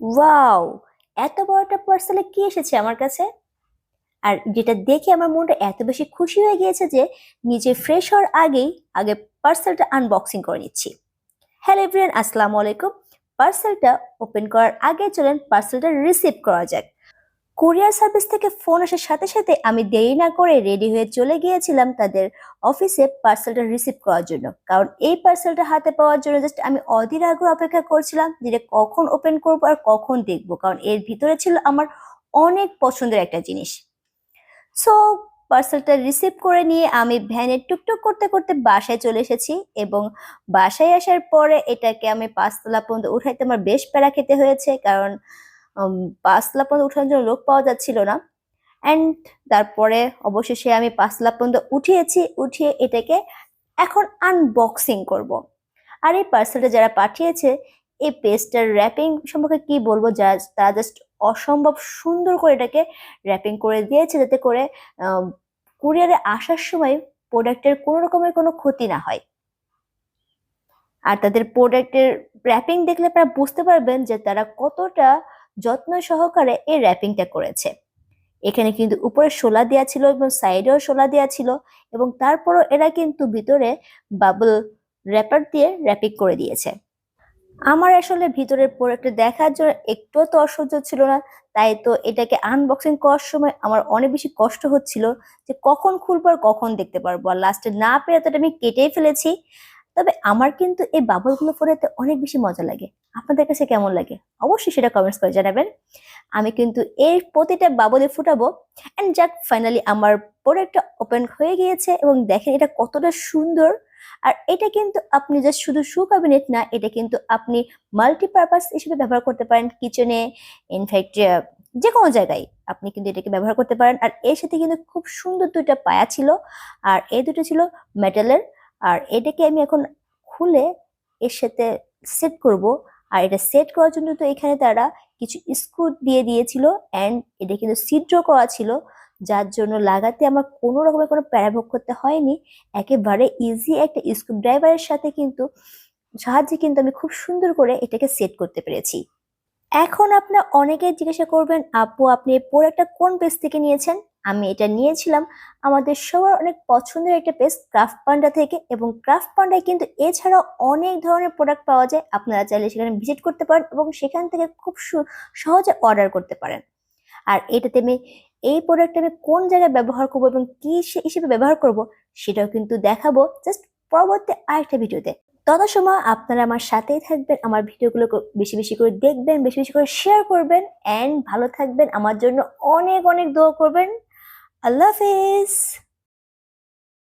Wow, এত বড় একটা পার্সেলে কি এসেছে আমার কাছে! আর যেটা দেখে আমার মনটা এত বেশি খুশি হয়ে গিয়েছে যে নিজে ফ্রেশ হওয়ার আগেই আগে পার্সেলটা আনবক্সিং করে নিচ্ছি। হ্যালো এভরিওয়ান, আসসালামু আলাইকুম। পার্সেলটা ওপেন করার আগে চলেন পার্সেলটা রিসিভ করা যাক। কুরিয়ার সার্ভিস থেকে ফোন আসার সাথে সাথে আমি দেরি না করে রেডি হয়ে চলে গিয়েছিলাম তাদের অফিসে পার্সেলটা রিসিভ করার জন্য, কারণ এই পার্সেলটা হাতে পাওয়ার জন্য জাস্ট আমি অধীর আগ্রহে অপেক্ষা করছিলাম যে এটা কখন ওপেন করবো আর কখন দেখবো, কারণ এর ভিতরে ছিল আমার অনেক পছন্দের একটা জিনিস। সো পার্সেলটা রিসিভ করে নিয়ে আমি ভ্যানে টুকটুক করতে করতে বাসায় চলে এসেছি, এবং বাসায় আসার পরে এটাকে আমি পাঁচতলা পর্যন্ত উঠাইতে আমার বেশ প্যারা খেতে হয়েছে, কারণ পাঁচতলা পর্যন্ত উঠানোর জন্য লোক পাওয়া যাচ্ছিল না। অ্যান্ড তারপরে অবশেষে আমি পাঁচতলা পর্যন্ত উঠিয়ে এটাকে এখন আনবক্সিং করব। আর এই পার্সেলটা যারা পাঠিয়েছে, এই পেজটার র্যাপিং সম্পর্কে কি বলবো, তারা জাস্ট অসম্ভব সুন্দর করে এটাকে র্যাপিং করে দিয়েছে, যাতে করে কুরিয়ারে আসার সময় প্রোডাক্টের কোনো রকমের কোনো ক্ষতি না হয়। আর তাদের প্রোডাক্টের র্যাপিং দেখলে আপনারা বুঝতে পারবেন যে তারা কতটা যত্ন সহকারে এই র্যাপিংটা করেছে। এখানে কিন্তু উপরে শোলা দেওয়া ছিল এবং সাইডেও শোলা দেওয়া ছিল, এবং তারপরও এরা কিন্তু ভিতরে বাবল র্যাপার দিয়ে র্যাপিং করে দিয়েছে। আমার আসলে ভিতরের প্রোডাক্টটা দেখার জন্য একটুও তো অসহ্য ছিল না, তাই তো এটাকে আনবক্সিং করার সময় আমার অনেক বেশি কষ্ট হচ্ছিল যে কখন খুলবো আর কখন দেখতে পারবো, আর লাস্টে না পেরে তো এটা আমি কেটেই ফেলেছি। তবে আমার কিন্তু এই বাবলগুলো ফোটাতে অনেক বেশি মজা লাগে। আপনাদের কাছে কেমন লাগে অবশ্যই সেটা কমেন্টস করে জানাবেন। আমি কিন্তু এই প্রতিটা বাবলে ফুটাবো। এন্ড যাক, ফাইনালি আমার প্রোডাক্টটা ওপেন হয়ে গিয়েছে, এবং দেখেন এটা কতটা সুন্দর। আর এটা কিন্তু আপনি জাস্ট শুধু শু ক্যাবিনেট না, এটা কিন্তু আপনি মাল্টিপারপাস হিসেবে ব্যবহার করতে পারেন কিচেনে, ইনফ্যাক্ট যে কোনো জায়গায় আপনি কিন্তু এটাকে ব্যবহার করতে পারেন। আর এর সাথে কিন্তু খুব সুন্দর দুইটা পায়া ছিল, আর এই দুটো ছিল মেটালের। আর এটাকে আমি এখন খুলে এর সাথে সেট করব। আর এটা সেট করার জন্য তো এখানে তারা কিছু স্ক্রু দিয়ে দিয়েছিল, অ্যান্ড এটা কিন্তু ছিদ্র করা ছিল, যার জন্য লাগাতে আমার কোনো রকমের কোনো প্যারাভোগ করতে হয়নি। একেবারে ইজি একটা স্ক্রু ড্রাইভারের সাথে কিন্তু সাহায্যে কিন্তু আমি খুব সুন্দর করে এটাকে সেট করতে পেরেছি। এখন আপনার অনেকে জিজ্ঞাসা করবেন, আপু আপনি এই প্রোডাক্টটা কোন পেজ থেকে নিয়েছেন? আমি এটা নিয়েছিলাম আমাদের সবার অনেক পছন্দের একটা পেজ ক্রাফট পান্ডা থেকে, এবং ক্রাফট পান্ডায় কিন্তু এছাড়াও অনেক ধরনের প্রোডাক্ট পাওয়া যায়। আপনারা চাইলে সেখানে ভিজিট করতে পারেন এবং সেখান থেকে খুব সহজে অর্ডার করতে পারেন। আর এটাতে আমি এই প্রোডাক্টটা আমি কোন জায়গায় ব্যবহার করবো এবং কি হিসেবে ব্যবহার করব সেটাও কিন্তু দেখাবো জাস্ট পরবর্তী আরেকটা ভিডিওতে। তত সময় আপনারা আমার সাথেই থাকবেন, আমার ভিডিওগুলো বেশি বেশি করে দেখবেন, বেশি বেশি করে শেয়ার করবেন, এন্ড ভালো থাকবেন, আমার জন্য অনেক অনেক দোয়া করবেন। আল্লাহ হাফেজ।